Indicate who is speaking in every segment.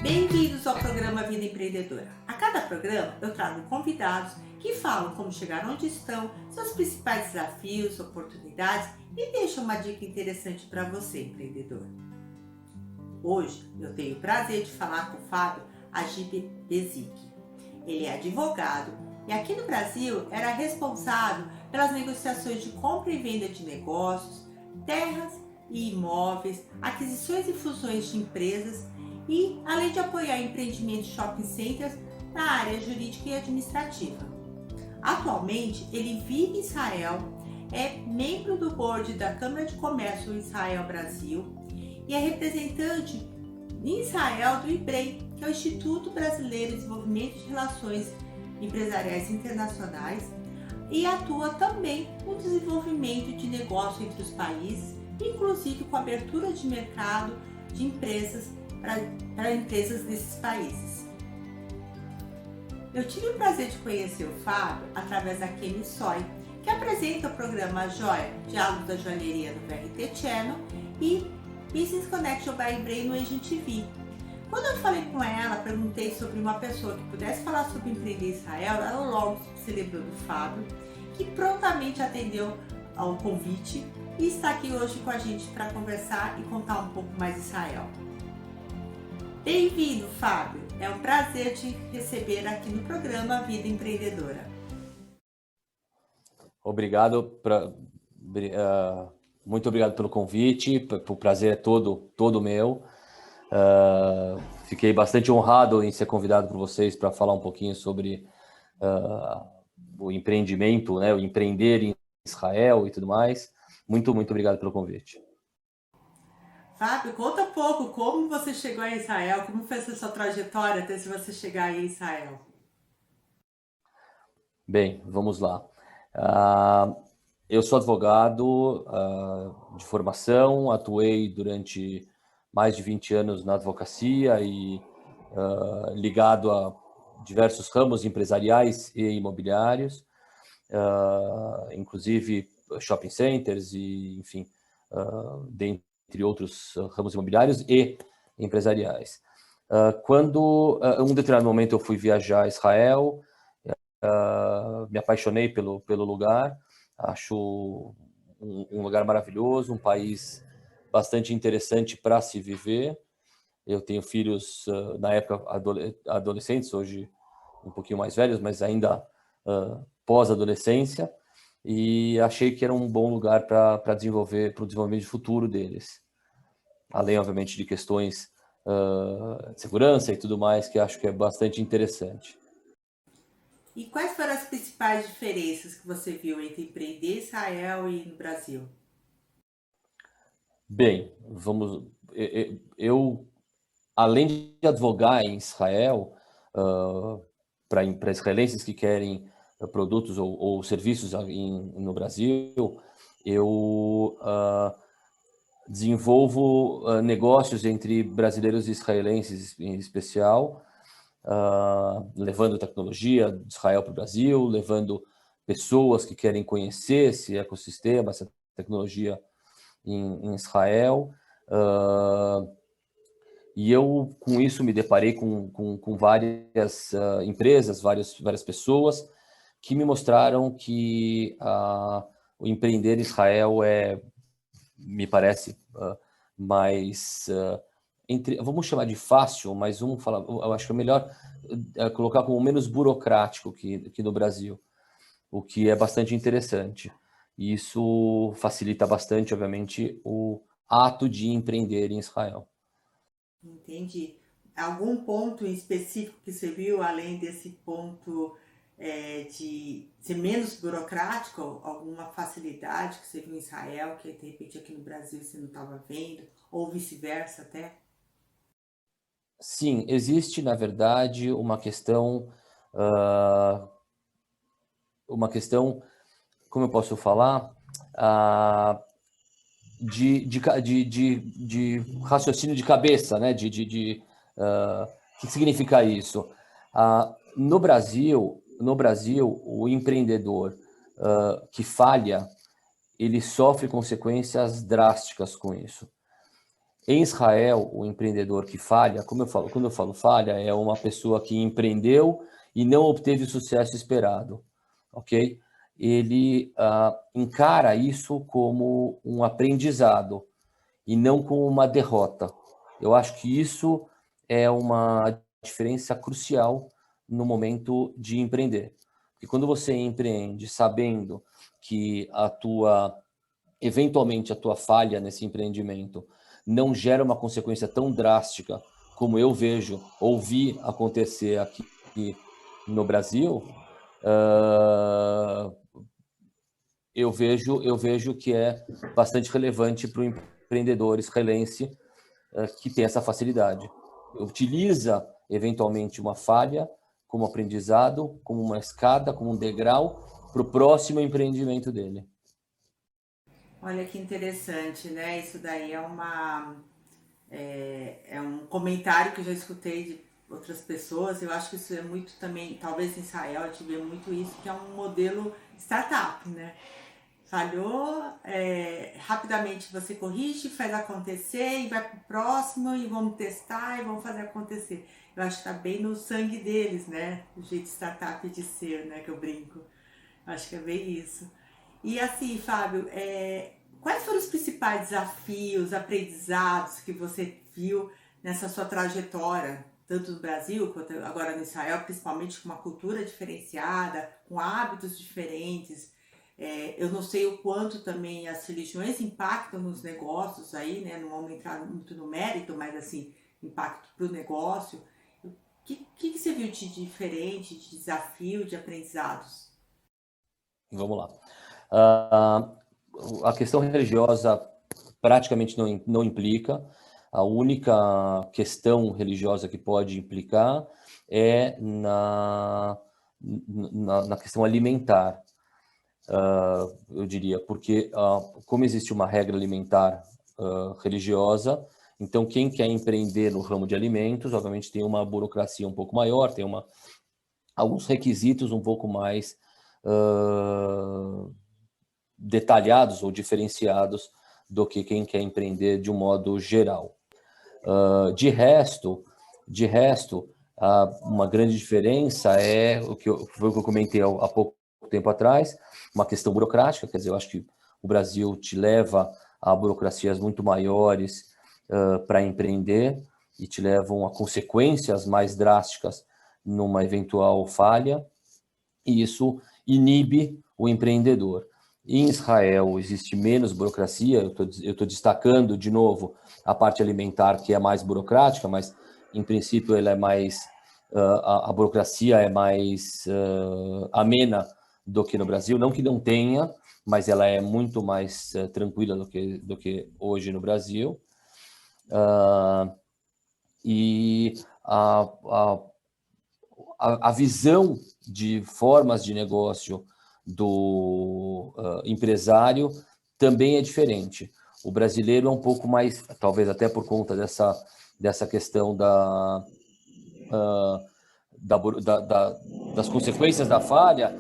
Speaker 1: Bem-vindos ao programa Vida Empreendedora. A cada programa eu trago convidados que falam como chegar onde estão, seus principais desafios, oportunidades e deixam uma dica interessante para você, empreendedor. Hoje eu tenho o prazer de falar com o Fábio Agib Bezic. Ele é advogado e aqui no Brasil era responsável pelas negociações de compra e venda de negócios, terras e imóveis, aquisições e fusões de empresas e além de apoiar empreendimentos de shopping centers na área jurídica e administrativa. Atualmente ele vive em Israel, é membro do board da Câmara de Comércio Israel Brasil e é representante em Israel do IBREM, que é o Instituto Brasileiro de Desenvolvimento de Relações Empresariais Internacionais, e atua também no desenvolvimento de negócio entre os países, inclusive com a abertura de mercado de empresas para empresas desses países. Eu tive o prazer de conhecer o Fábio através da Kemi Soy, que apresenta o programa Joia, Diálogos da Joalheria no VRT Channel e Business Connection by IBREM no Agent TV. Quando eu falei com ela, perguntei sobre uma pessoa que pudesse falar sobre empreender em Israel, ela logo se lembrou do Fábio, que prontamente atendeu ao convite e está aqui hoje com a gente para conversar e contar um pouco mais de Israel. Bem-vindo, Fábio! É um prazer te receber aqui no programa Vida Empreendedora.
Speaker 2: Muito obrigado pelo convite, o prazer é todo meu. Fiquei bastante honrado em ser convidado por vocês para falar um pouquinho sobre o empreendimento, né, o empreender em Israel e tudo mais. Muito obrigado pelo convite.
Speaker 1: Fábio, conta um pouco como você chegou a Israel, como foi essa sua trajetória até você chegar aí em Israel.
Speaker 2: Bem, vamos lá. Eu sou advogado de formação, atuei durante mais de 20 anos na advocacia e ligado a diversos ramos empresariais e imobiliários, inclusive shopping centers e, enfim, dentre outros ramos imobiliários e empresariais. Quando, em um determinado momento, eu fui viajar a Israel, me apaixonei pelo lugar, acho um lugar maravilhoso, um país bastante interessante para se viver. Eu tenho filhos, na época, adolescentes, hoje um pouquinho mais velhos, mas ainda pós-adolescência, e achei que era um bom lugar para desenvolver, para o desenvolvimento de futuro deles. Além, obviamente, de questões de segurança e tudo mais, que acho que é bastante interessante.
Speaker 1: E quais foram as principais diferenças que você viu entre empreender em Israel e no Brasil?
Speaker 2: Bem, eu, além de advogar em Israel, para israelenses que querem produtos ou serviços no Brasil, eu desenvolvo negócios entre brasileiros e israelenses em especial, levando tecnologia de Israel para o Brasil, levando pessoas que querem conhecer esse ecossistema, essa tecnologia em Israel. E eu, com isso, me deparei com várias empresas, várias pessoas que me mostraram que o empreender em Israel me parece mais, vamos chamar de fácil, mas vamos falar, eu acho que é melhor colocar como menos burocrático que no Brasil, o que é bastante interessante. E isso facilita bastante, obviamente, o ato de empreender em Israel.
Speaker 1: Entendi. Algum ponto em específico que você viu, além desse ponto de ser menos burocrático, alguma facilidade que você viu em Israel, que de repente aqui no Brasil você não estava vendo, ou vice-versa até?
Speaker 2: Sim, existe, na verdade, uma questão, como eu posso falar, de raciocínio de cabeça, né? O que significa isso? No Brasil, o empreendedor que falha, ele sofre consequências drásticas com isso. Em Israel, o empreendedor que falha, quando eu falo falha, é uma pessoa que empreendeu e não obteve o sucesso esperado, ok? Ele encara isso como um aprendizado e não como uma derrota. Eu acho que isso é uma diferença crucial no momento de empreender. Porque quando você empreende sabendo que eventualmente a tua falha nesse empreendimento não gera uma consequência tão drástica como eu vejo ou vi acontecer aqui no Brasil, eu vejo que é bastante relevante para o empreendedor israelense que tem essa facilidade. Utiliza, eventualmente, uma falha como aprendizado, como uma escada, como um degrau para o próximo empreendimento dele.
Speaker 1: Olha que interessante, né? Isso daí é um comentário que eu já escutei de outras pessoas. Eu acho que isso é muito também, talvez em Israel a gente vê muito isso, que é um modelo startup, né? Falhou, rapidamente você corrige, faz acontecer e vai pro próximo e vamos testar e vamos fazer acontecer. Eu acho que tá bem no sangue deles, né? O jeito startup de ser, né? Que eu brinco. Acho que é bem isso. E assim, Fábio, quais foram os principais desafios, aprendizados que você viu nessa sua trajetória, tanto no Brasil quanto agora no Israel, principalmente com uma cultura diferenciada, com hábitos diferentes? Eu não sei o quanto também as religiões impactam nos negócios aí, né? Não vamos entrar muito no mérito, mas assim, impacto para o negócio. O que você viu de diferente, de desafio, de aprendizados?
Speaker 2: Vamos lá. Uh, a questão religiosa praticamente não implica. A única questão religiosa que pode implicar é na questão alimentar, eu diria, porque como existe uma regra alimentar religiosa, então quem quer empreender no ramo de alimentos, obviamente tem uma burocracia um pouco maior, tem alguns requisitos um pouco mais detalhados ou diferenciados do que quem quer empreender de um modo geral. De resto, uma grande diferença foi o que eu comentei há pouco tempo atrás, uma questão burocrática, quer dizer, eu acho que o Brasil te leva a burocracias muito maiores para empreender e te levam a consequências mais drásticas numa eventual falha, e isso inibe o empreendedor. Em Israel existe menos burocracia, eu estou destacando de novo a parte alimentar, que é mais burocrática, mas em princípio ela é mais, a burocracia é mais amena do que no Brasil, não que não tenha, mas ela é muito mais tranquila do que hoje no Brasil. E a visão de formas de negócio do empresário também é diferente. O brasileiro é um pouco mais, talvez até por conta dessa questão das consequências da falha,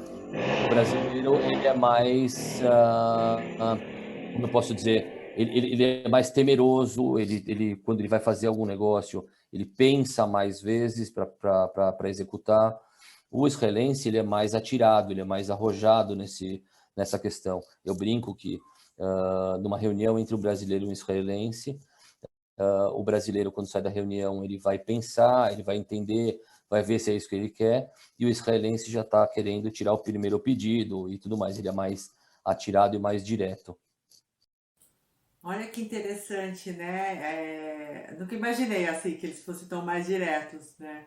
Speaker 2: o brasileiro ele é mais, como eu posso dizer, ele é mais temeroso, quando ele vai fazer algum negócio, ele pensa mais vezes para executar. O israelense ele é mais atirado, ele é mais arrojado nessa questão. Eu brinco que numa reunião entre o brasileiro e o israelense, o brasileiro, quando sai da reunião, ele vai pensar, ele vai entender, vai ver se é isso que ele quer, e o israelense já está querendo tirar o primeiro pedido e tudo mais, ele é mais atirado e mais direto.
Speaker 1: Olha que interessante, né? Nunca imaginei assim que eles fossem tão mais diretos, né?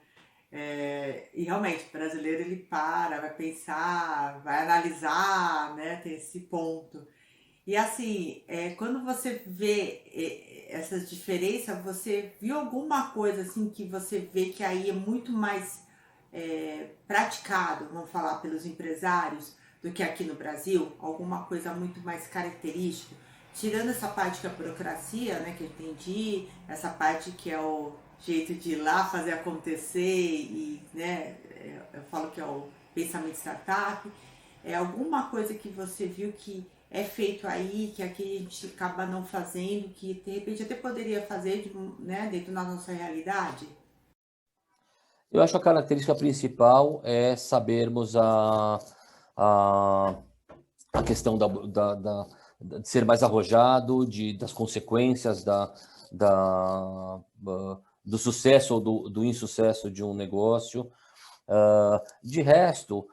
Speaker 1: E realmente, o brasileiro ele para, vai pensar, vai analisar, né? Tem esse ponto. E assim, quando você vê essas diferenças, você viu alguma coisa assim que você vê que aí é muito mais praticado, vamos falar, pelos empresários do que aqui no Brasil? Alguma coisa muito mais característica? Tirando essa parte que é a burocracia, né, que eu entendi, essa parte que é o jeito de ir lá fazer acontecer e, né, eu falo que é o pensamento startup, alguma coisa que você viu que é feito aí, que aqui a gente acaba não fazendo, que de repente até poderia fazer, né, dentro da nossa realidade?
Speaker 2: Eu acho que a característica principal é sabermos a, a questão de ser mais arrojado, das consequências do sucesso ou do insucesso de um negócio. De resto,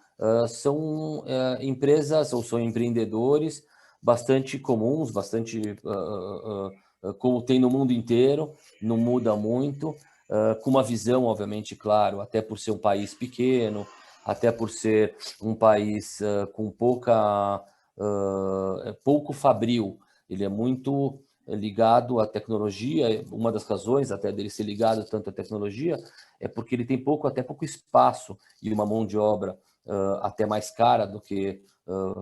Speaker 2: são empresas ou são empreendedores bastante comuns, bastante como tem no mundo inteiro, não muda muito, com uma visão, obviamente, claro, até por ser um país pequeno, até por ser um país com pouco fabril, ele é muito ligado à tecnologia. Uma das razões até dele ser ligado tanto à tecnologia é porque ele tem até pouco espaço e uma mão de obra até mais cara do que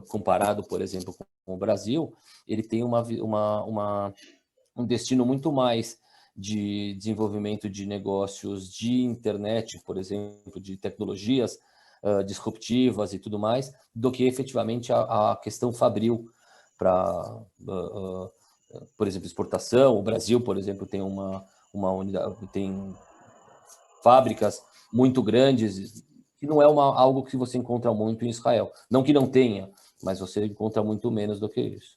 Speaker 2: comparado, por exemplo, com o Brasil. Ele tem um destino muito mais de desenvolvimento de negócios de internet, por exemplo, de tecnologias disruptivas e tudo mais, do que efetivamente a questão fabril para, por exemplo, exportação. O Brasil, por exemplo, tem uma unidade, tem fábricas muito grandes, que não é algo que você encontra muito em Israel. Não que não tenha, mas você encontra muito menos do que isso.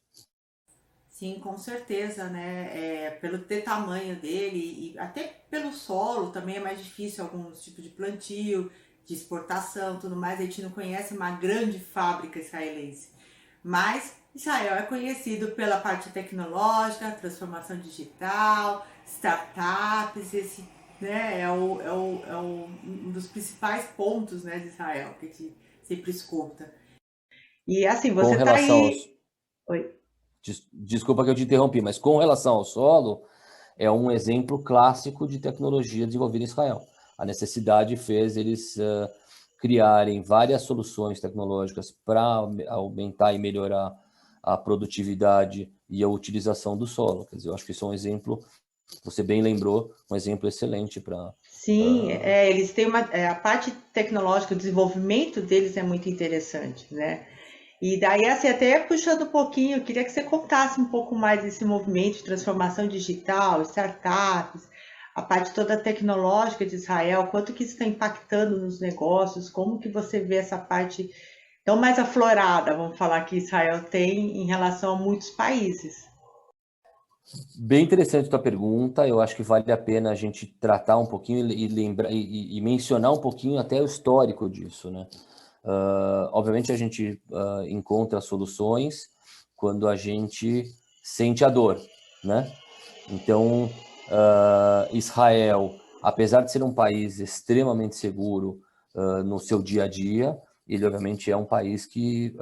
Speaker 1: Sim, com certeza, né? Pelo ter tamanho dele e até pelo solo também é mais difícil alguns tipos de plantio, de exportação, tudo mais. A gente não conhece uma grande fábrica israelense. Mas Israel é conhecido pela parte tecnológica, transformação digital, startups, esse, né, um dos principais pontos, né, de Israel, que a gente sempre escuta. E assim,
Speaker 2: Com
Speaker 1: você está
Speaker 2: relação
Speaker 1: aí.
Speaker 2: aos...
Speaker 1: Oi.
Speaker 2: Desculpa que eu te interrompi, mas com relação ao solo, é um exemplo clássico de tecnologia desenvolvida em Israel. A necessidade fez eles criarem várias soluções tecnológicas para aumentar e melhorar a produtividade e a utilização do solo. Quer dizer, eu acho que isso é um exemplo, você bem lembrou, um exemplo excelente para...
Speaker 1: Sim, eles têm a parte tecnológica, o desenvolvimento deles é muito interessante, né? E daí, assim, até puxando um pouquinho, eu queria que você contasse um pouco mais desse movimento de transformação digital, startups, a parte toda tecnológica de Israel, quanto que isso está impactando nos negócios, como que você vê essa parte tão mais aflorada, vamos falar, que Israel tem em relação a muitos países.
Speaker 2: Bem interessante a tua pergunta. Eu acho que vale a pena a gente tratar um pouquinho e lembrar e mencionar um pouquinho até o histórico disso, né? Obviamente a gente encontra soluções quando a gente sente a dor, né? Então, Israel, apesar de ser um país extremamente seguro no seu dia a dia, ele obviamente é um país que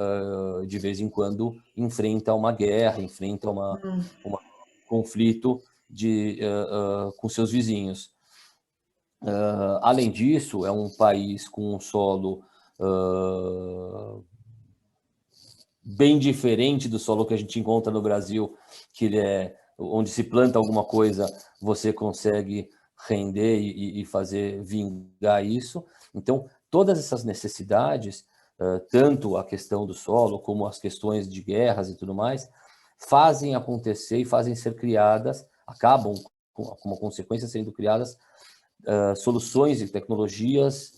Speaker 2: de vez em quando enfrenta uma guerra, enfrenta uma conflito com seus vizinhos. Além disso, é um país com um solo bem diferente do solo que a gente encontra no Brasil, que ele onde se planta alguma coisa, você consegue render e fazer vingar isso. Então, todas essas necessidades, tanto a questão do solo como as questões de guerras e tudo mais, fazem acontecer e fazem ser criadas, acabam como consequência sendo criadas soluções e tecnologias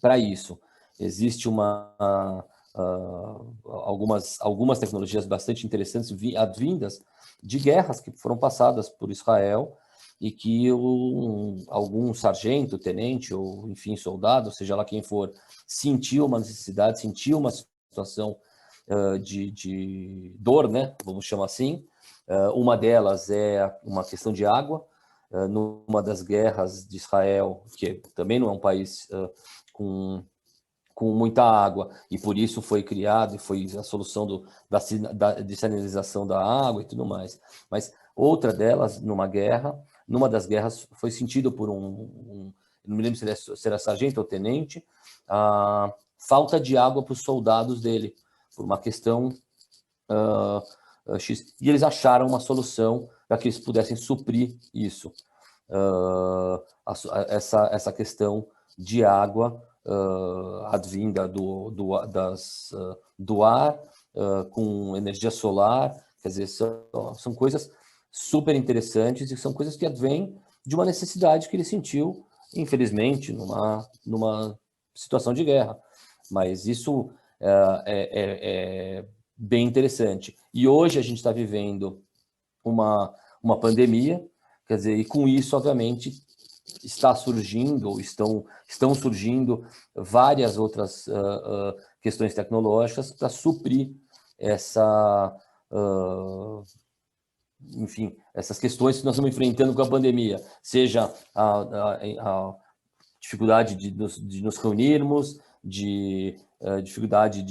Speaker 2: para isso. Existe algumas tecnologias bastante interessantes advindas de guerras que foram passadas por Israel e que algum sargento, tenente ou, enfim, soldado, seja lá quem for, sentiu uma necessidade, sentiu uma situação de dor, né? Vamos chamar assim. Uma delas é uma questão de água. Numa das guerras de Israel, que também não é um país com muita água, e por isso foi criado e foi a solução de sinalização da água e tudo mais. Mas outra delas, numa das guerras, foi sentido por não me lembro se era sargento ou tenente, a falta de água para os soldados dele, por uma questão X, e eles acharam uma solução para que eles pudessem suprir isso. Essa questão de água advinda do ar com energia solar, quer dizer, são coisas super interessantes e são coisas que advêm de uma necessidade que ele sentiu, infelizmente, numa situação de guerra. Mas isso é bem interessante. E hoje a gente está vivendo uma pandemia, quer dizer, e com isso, obviamente, está surgindo, ou estão surgindo várias outras questões tecnológicas para suprir enfim, essas questões que nós estamos enfrentando com a pandemia, seja a dificuldade de nos reunirmos, dificuldade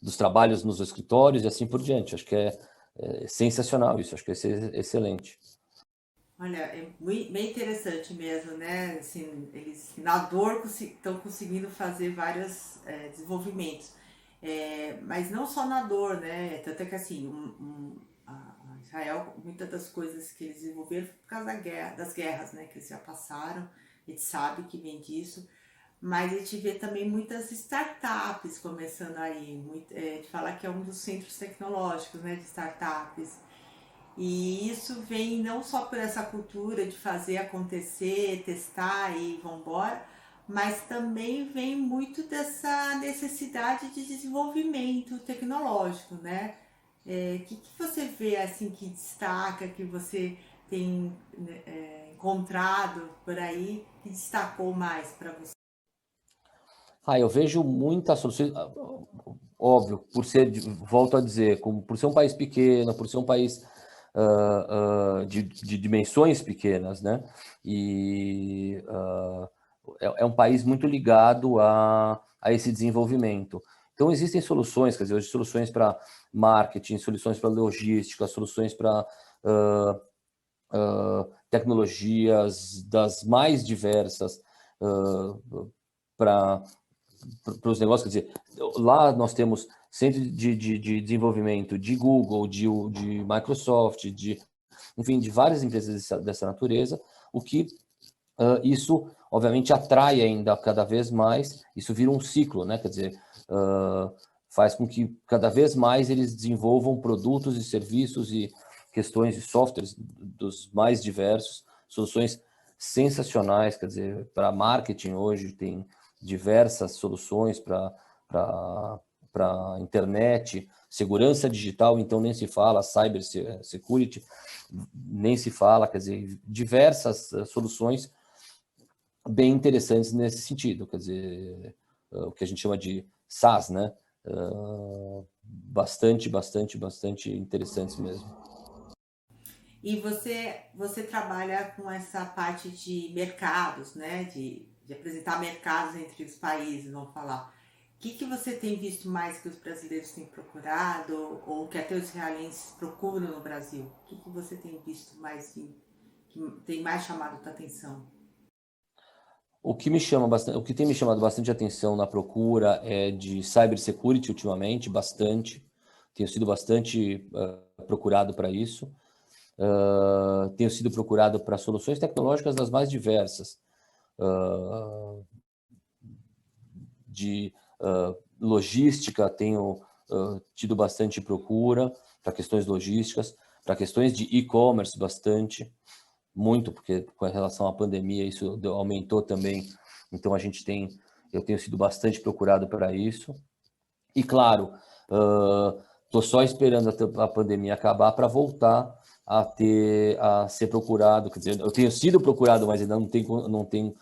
Speaker 2: dos trabalhos nos escritórios e assim por diante. Acho que é sensacional isso, acho que é excelente.
Speaker 1: Olha, é bem interessante mesmo, né? Assim, eles na dor estão conseguindo fazer vários desenvolvimentos. Mas não só na dor, né? Tanto é que assim, a Israel, muitas das coisas que eles desenvolveram foi por causa das guerras, né? Que eles já passaram, a gente sabe que vem disso. Mas a gente vê também muitas startups começando aí. A gente fala que é um dos centros tecnológicos, né? De startups. E isso vem não só por essa cultura de fazer acontecer, testar e vambora, mas também vem muito dessa necessidade de desenvolvimento tecnológico, né? Que você vê assim que destaca, que você tem encontrado por aí, que destacou mais para você?
Speaker 2: Eu vejo muitas soluções, óbvio, volto a dizer, por ser um país pequeno, por ser um país de dimensões pequenas, né? E é um país muito ligado a esse desenvolvimento. Então, existem soluções, quer dizer, hoje soluções para marketing, soluções para logística, soluções para tecnologias das mais diversas para os negócios, quer dizer, lá nós temos centro de desenvolvimento de Google, de Microsoft, enfim, de várias empresas dessa natureza, o que isso, obviamente, atrai ainda cada vez mais, isso vira um ciclo, né? Quer dizer, faz com que cada vez mais eles desenvolvam produtos e serviços e questões de softwares dos mais diversos, soluções sensacionais, quer dizer, para marketing hoje tem diversas soluções para internet, segurança digital, então nem se fala, cyber security, nem se fala, quer dizer, diversas soluções bem interessantes nesse sentido, quer dizer, o que a gente chama de SaaS, né? Bastante interessantes mesmo.
Speaker 1: E você trabalha com essa parte de mercados, né? De apresentar mercados entre os países, vamos falar. O que você tem visto mais que os brasileiros têm procurado ou que até os israelenses procuram no Brasil? O que você tem visto mais que tem mais chamado a tua atenção?
Speaker 2: O que tem me chamado bastante atenção na procura é de cybersecurity ultimamente, bastante. Tenho sido bastante procurado para isso. Tenho sido procurado para soluções tecnológicas das mais diversas, de logística, tenho tido bastante procura para questões logísticas, para questões de e-commerce bastante, muito, porque com relação à pandemia isso aumentou também, então eu tenho sido bastante procurado para isso. E claro, estou só esperando a pandemia acabar para voltar a ser procurado, quer dizer, eu tenho sido procurado, mas ainda não tenho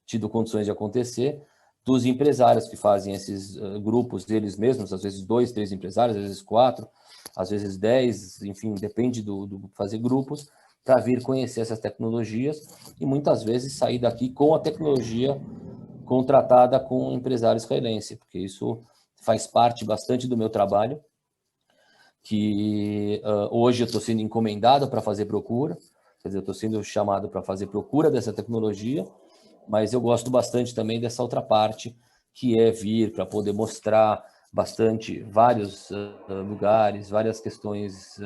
Speaker 2: tido condições de acontecer, dos empresários que fazem esses grupos deles mesmos, às vezes 2, 3 empresários, às vezes 4, às vezes 10, enfim, depende do fazer grupos, para vir conhecer essas tecnologias e muitas vezes sair daqui com a tecnologia contratada com um empresário israelense, porque isso faz parte bastante do meu trabalho, que hoje eu estou sendo encomendado para fazer procura, quer dizer, eu estou sendo chamado para fazer procura dessa tecnologia, mas eu gosto bastante também dessa outra parte, que é vir para poder mostrar bastante vários lugares, várias questões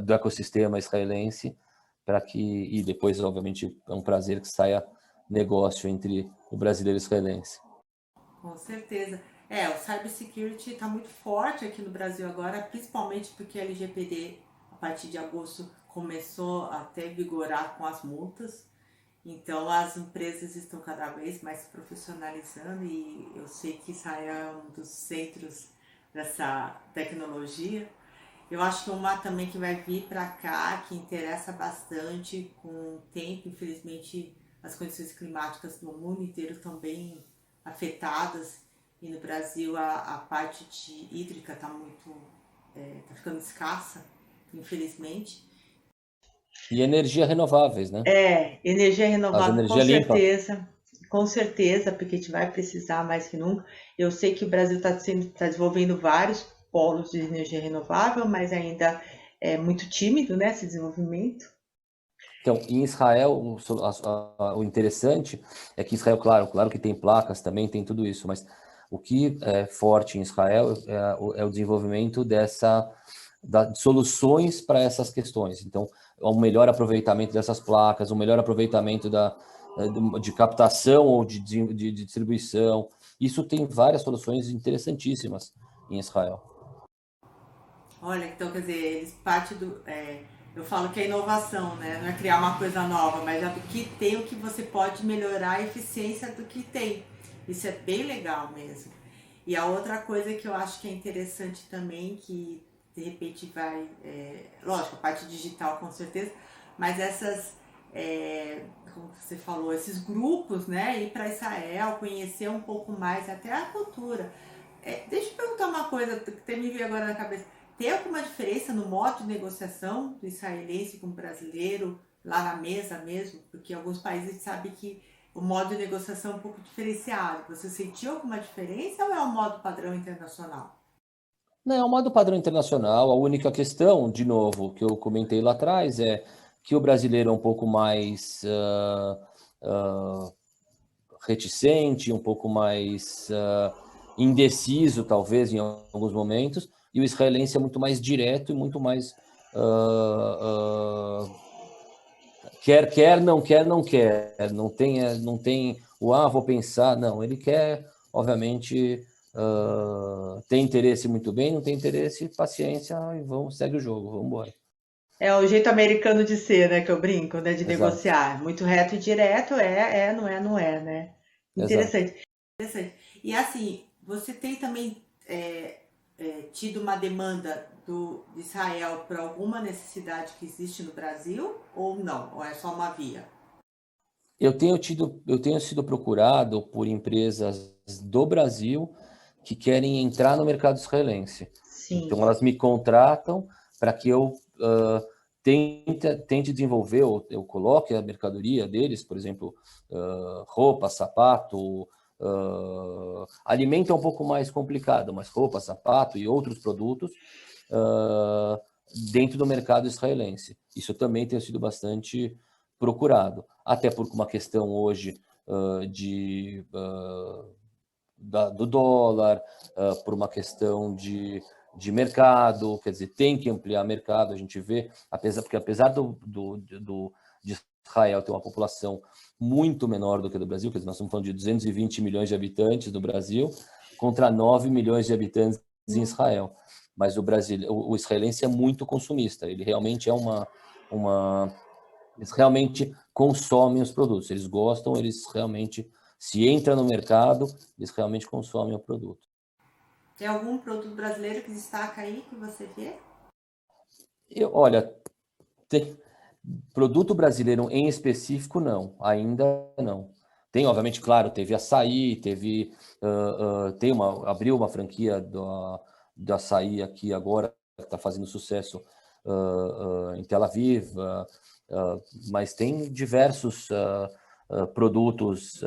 Speaker 2: do ecossistema israelense, e depois, obviamente, é um prazer que saia negócio entre o brasileiro e o israelense.
Speaker 1: Com certeza. O cybersecurity está muito forte aqui no Brasil agora, principalmente porque a LGPD, a partir de agosto, começou a até vigorar com as multas. Então, as empresas estão cada vez mais se profissionalizando e eu sei que Israel é um dos centros dessa tecnologia. Eu acho que uma também que vai vir para cá, que interessa bastante com o tempo, infelizmente as condições climáticas no mundo inteiro estão bem afetadas e no Brasil a parte de hídrica está muito, tá ficando escassa, infelizmente.
Speaker 2: E energia renováveis, né?
Speaker 1: Energia
Speaker 2: As
Speaker 1: renovável
Speaker 2: energia limpa.
Speaker 1: com certeza, porque a gente vai precisar mais que nunca. Eu sei que o Brasil está desenvolvendo vários polos de energia renovável, mas ainda é muito tímido, né, esse desenvolvimento.
Speaker 2: Então, em Israel, o interessante é que Israel, claro que tem placas também, tem tudo isso, mas o que é forte em Israel é o desenvolvimento de soluções para essas questões. Então, um melhor aproveitamento dessas placas, um melhor aproveitamento de captação ou de distribuição. Isso tem várias soluções interessantíssimas em Israel.
Speaker 1: Olha, então quer dizer, eles partem do. Eu falo que é inovação, né? Não é criar uma coisa nova, mas já do que tem, o que você pode melhorar a eficiência do que tem. Isso é bem legal mesmo. E a outra coisa que eu acho que é interessante também, que de repente vai. Lógico, a parte digital com certeza, mas como você falou, esses grupos, né? Ir para Israel, conhecer um pouco mais até a cultura. Deixa eu perguntar uma coisa que me veio agora na cabeça. Tem alguma diferença no modo de negociação do israelense com o brasileiro, lá na mesa mesmo? Porque em alguns países a gente sabe que o modo de negociação é um pouco diferenciado. Você sentiu alguma diferença ou é o modo padrão internacional?
Speaker 2: Não, é um modo padrão internacional. A única questão, de novo, que eu comentei lá atrás, é que o brasileiro é um pouco mais reticente, um pouco mais indeciso, talvez, em alguns momentos, e o israelense é muito mais direto e muito mais quer, não quer, não quer. Não tem o vou pensar. Não, ele quer, obviamente, tem interesse muito bem, não tem interesse, paciência, e segue o jogo, vamos embora.
Speaker 1: É o jeito americano de ser, né? Que eu brinco, né? De
Speaker 2: Exato,
Speaker 1: negociar. Muito reto e direto, não é, não é, né?
Speaker 2: exato.
Speaker 1: Interessante. Interessante. E assim, você tem também tido uma demanda de Israel para alguma necessidade que existe no Brasil ou não? Ou é só uma via?
Speaker 2: Eu tenho sido procurado por empresas do Brasil que querem entrar no mercado israelense.
Speaker 1: Sim.
Speaker 2: Então, elas me contratam para que eu tente desenvolver, ou eu coloque a mercadoria deles, por exemplo, roupa, sapato, alimento é um pouco mais complicado, mas roupa, sapato e outros produtos uh, dentro do mercado israelense. Isso também tem sido bastante procurado, até por uma questão hoje do dólar, por uma questão de mercado, quer dizer, tem que ampliar mercado, a gente vê, porque apesar de Israel ter uma população muito menor do que a do Brasil, quer dizer, nós estamos falando de 220 milhões de habitantes no Brasil, contra 9 milhões de habitantes em Israel. Mas o israelense é muito consumista, ele realmente eles realmente consomem os produtos, eles gostam, eles realmente se entra no mercado, eles realmente consomem o produto.
Speaker 1: Tem algum produto brasileiro que destaca aí que você vê?
Speaker 2: Olha, tem produto brasileiro em específico, não, ainda não. Tem, obviamente, claro, teve açaí, abriu uma franquia do açaí aqui agora, que está fazendo sucesso em Tel Aviv, mas tem diversos produtos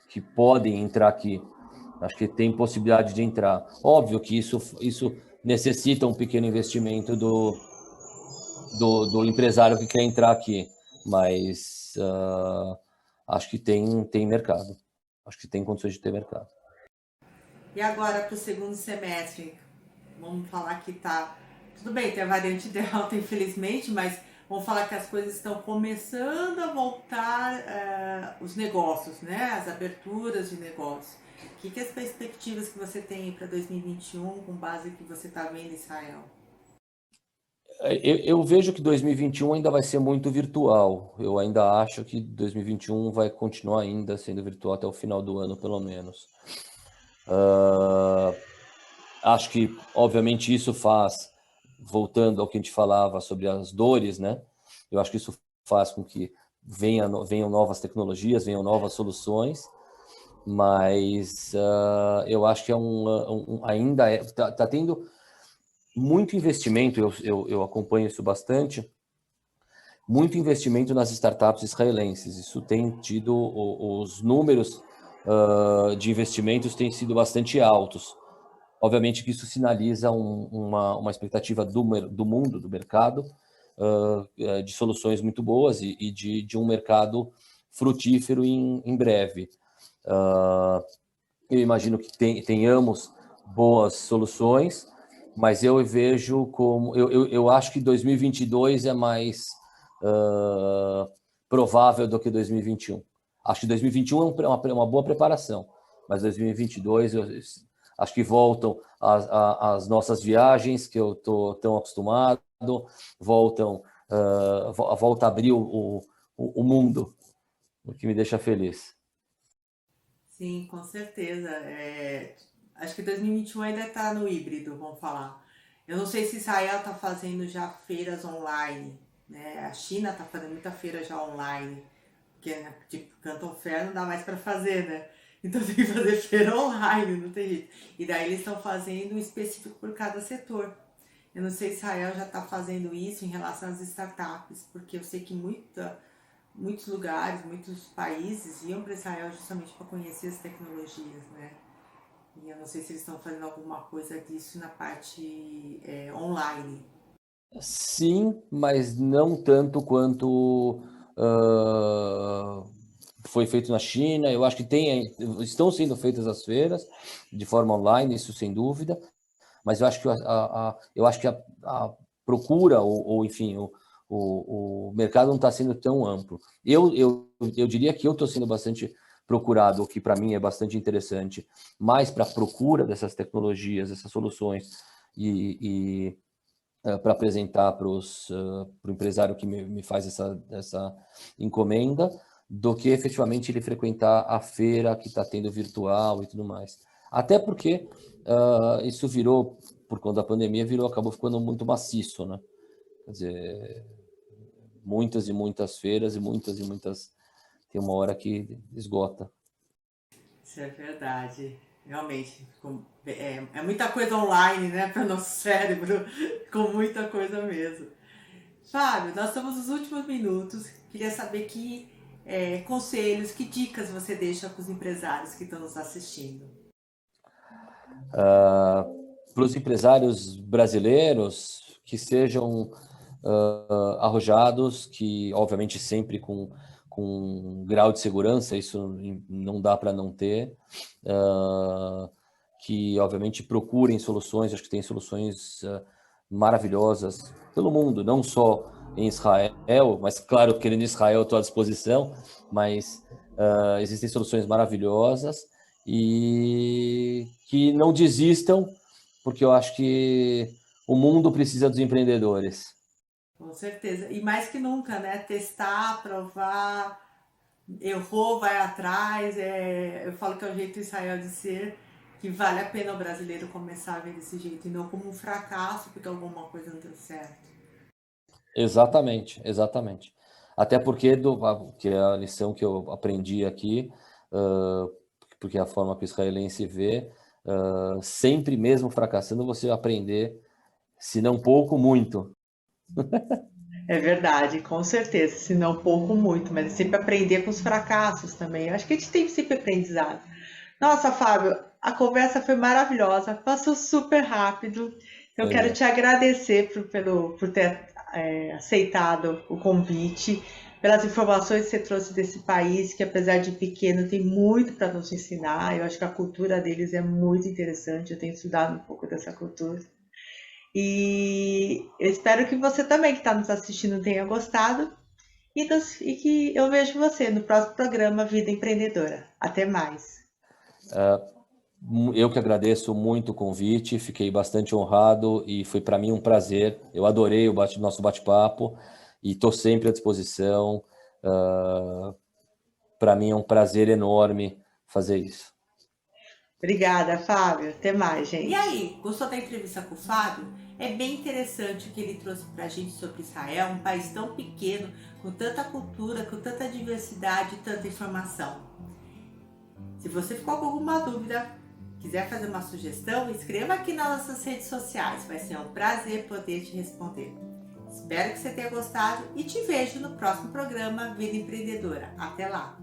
Speaker 2: que podem entrar aqui. Acho que tem possibilidade de entrar. Óbvio que isso necessita um pequeno investimento do empresário que quer entrar aqui, mas acho que tem mercado. Acho que tem condições de ter mercado.
Speaker 1: E agora para o segundo semestre, vamos falar que tá. Tudo bem, tem a variante delta, infelizmente, mas vamos falar que as coisas estão começando a voltar os negócios, né? As aberturas de negócios. Que as perspectivas que você tem para 2021 com base no que você está vendo em Israel?
Speaker 2: Eu vejo que 2021 ainda vai ser muito virtual. Eu ainda acho que 2021 vai continuar ainda sendo virtual até o final do ano, pelo menos. Acho que, obviamente, isso faz, voltando ao que a gente falava sobre as dores, né? Eu acho que isso faz com que venham novas tecnologias, venham novas soluções, mas eu acho que ainda está tendo muito investimento, eu acompanho isso bastante, muito investimento nas startups israelenses. Isso tem tido, os números de investimentos têm sido bastante altos. Obviamente que isso sinaliza uma expectativa do mundo, do mercado, de soluções muito boas e de um mercado frutífero em breve. Eu imagino que tenhamos boas soluções, mas eu vejo como... Eu acho que 2022 é mais provável do que 2021. Acho que 2021 é uma boa preparação, mas 2022 eu acho que voltam as nossas viagens, que eu estou tão acostumado, volta a abrir o mundo, o que me deixa feliz.
Speaker 1: Sim, com certeza. Acho que 2021 ainda está no híbrido, vamos falar. Eu não sei se Israel está fazendo já feiras online, né? A China está fazendo muita feira já online, porque né, tipo, Canton Fair não dá mais para fazer, né? Então tem que fazer feira online, não tem jeito. E daí eles estão fazendo um específico por cada setor. Eu não sei se Israel já está fazendo isso em relação às startups, porque eu sei que muitos lugares, muitos países iam para Israel justamente para conhecer as tecnologias, né? E eu não sei se eles estão fazendo alguma coisa disso na parte online.
Speaker 2: Sim, mas não tanto quanto foi feito na China. Eu acho que estão sendo feitas as feiras de forma online, isso sem dúvida, mas eu acho que a procura, ou enfim, o mercado não está sendo tão amplo. Eu diria que eu estou sendo bastante procurado, o que para mim é bastante interessante, mais para a procura dessas tecnologias, dessas soluções, e para apresentar para o empresário que me faz essa encomenda, do que efetivamente ele frequentar a feira que está tendo virtual e tudo mais. Até porque isso virou, por conta da pandemia, acabou ficando muito maciço, né? Quer dizer, muitas e muitas feiras e muitas, tem uma hora que esgota.
Speaker 1: Isso é verdade. Realmente, é muita coisa online, né, para nosso cérebro, com muita coisa mesmo. Fábio, nós estamos nos últimos minutos. Queria saber que conselhos, que dicas você deixa para os empresários que estão nos assistindo.
Speaker 2: Para os empresários brasileiros, que sejam arrojados, que obviamente sempre com um grau de segurança, isso não dá para não ter, que obviamente procurem soluções, acho que tem soluções maravilhosas pelo mundo, não só em Israel, mas claro, querendo Israel, eu estou à disposição, mas existem soluções maravilhosas e que não desistam, porque eu acho que o mundo precisa dos empreendedores.
Speaker 1: Com certeza. E mais que nunca, né? Testar, provar, errou, vai atrás. Eu falo que é o jeito Israel de ser, que vale a pena o brasileiro começar a ver desse jeito, e não como um fracasso porque alguma coisa não deu certo.
Speaker 2: Exatamente, exatamente. Até porque que é a lição que eu aprendi aqui, porque é a forma que o israelense vê, sempre mesmo fracassando, você vai aprender, se não pouco, muito.
Speaker 1: É verdade, com certeza. Se não pouco, muito, mas é sempre aprender com os fracassos também. Eu acho que a gente tem sempre aprendizado. Nossa, Fábio, a conversa foi maravilhosa, passou super rápido. Eu
Speaker 2: Pois
Speaker 1: quero
Speaker 2: é.
Speaker 1: te agradecer por ter aceitado o convite, pelas informações que você trouxe desse país, que apesar de pequeno, tem muito para nos ensinar. Eu acho que a cultura deles é muito interessante. Eu tenho estudado um pouco dessa cultura. E eu espero que você também, que está nos assistindo, tenha gostado. E que eu vejo você no próximo programa Vida Empreendedora. Até mais.
Speaker 2: Eu que agradeço muito o convite, fiquei bastante honrado e foi para mim um prazer. Eu adorei o nosso bate-papo e estou sempre à disposição. Para mim é um prazer enorme fazer isso.
Speaker 3: Obrigada, Fábio. Até mais, gente.
Speaker 1: E aí, gostou da entrevista com o Fábio? É bem interessante o que ele trouxe pra gente sobre Israel, um país tão pequeno, com tanta cultura, com tanta diversidade e tanta informação. Se você ficou com alguma dúvida, quiser fazer uma sugestão, escreva aqui nas nossas redes sociais. Vai ser um prazer poder te responder. Espero que você tenha gostado e te vejo no próximo programa Vida Empreendedora. Até lá!